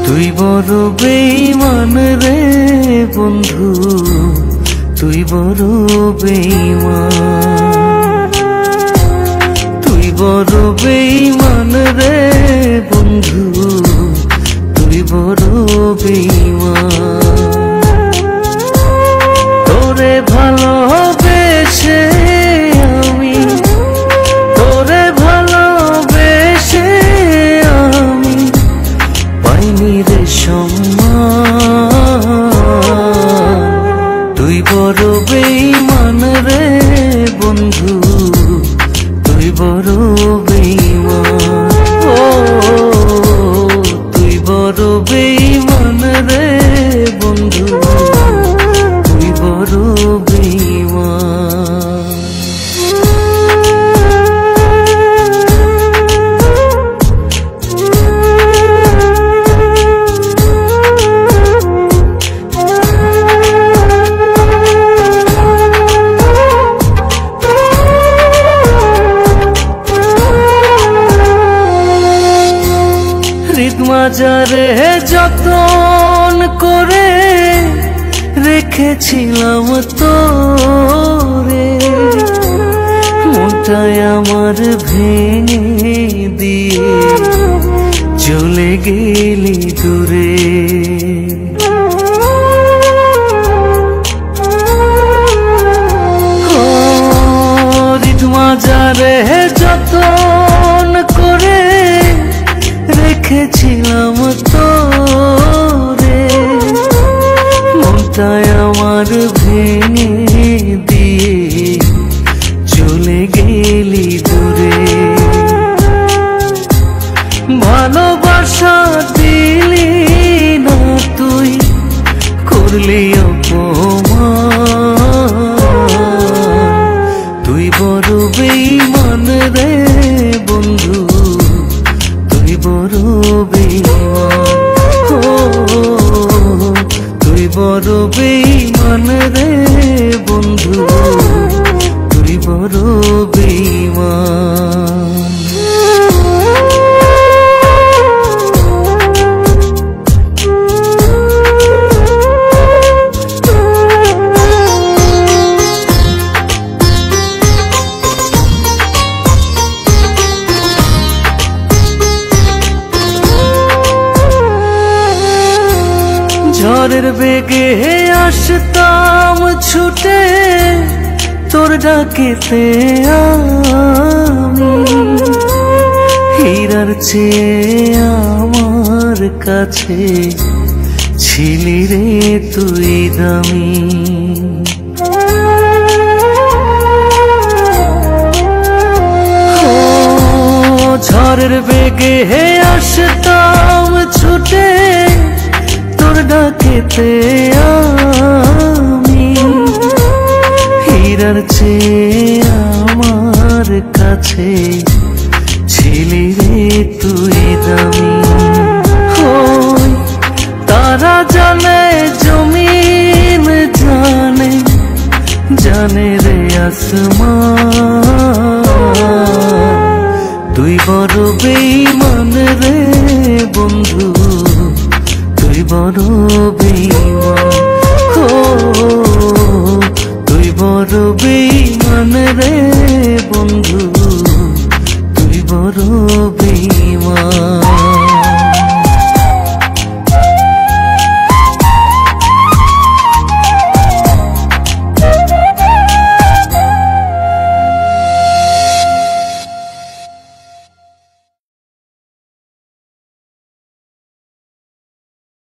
তুই বড় বেঈমান রে বন্ধু, তুই বড় বেঈমান। তুই বড় বেঈমান রে বন্ধু, তুই বড় বেঈমান। তোরে ভালোবেসে আমি, তোরে ভালোবেসে আমি পাইনি রে সম্মান। তুই বড় বেঈমান রে বন্ধু, তুই বড় বেঈমান। ও তুই বড় বেঈমান রে বন্ধু, তুই বড় বেঈমান। মাজারে যতন করে রেখেছিলাম তোরে, মনটায় আমার ভেঙে দিয়ে চলে গেলি দূরে। মাজারে যতন করে রেখেছিলাম তোরে, মনটায় আমার ভেঙে দিয়ে চলে গেলি দূরে। ভালোবাসা দিলি না তুই, করলি অপমান। তুই বড় বেঈমান রে বন্ধু, তুই বড় বেঈমান। ও তুই বড় বেঈমান রে বন্ধু, তুই বড় বেঈমান। ঝড়ের বেগে আসতাম ছুটে তোর ডাকেতে আমি, হীরার চেয়ে আমার কাছে ছিলি রে তুই দামি। ঝড়ের বেগে আসতাম ছুটে তোর ডাকেতে আমি, হীরার চেয়ে আমার কাছে ছিলি রে তুই দামি। তারা জানে জমিন জানে, জানে রে আসমান। তুই বড় বেঈমান রে বন্ধু, তুই বড় বেঈমান। ও তুই বড় বেঈমান রে বন্ধু, তুই বড় বেঈমান।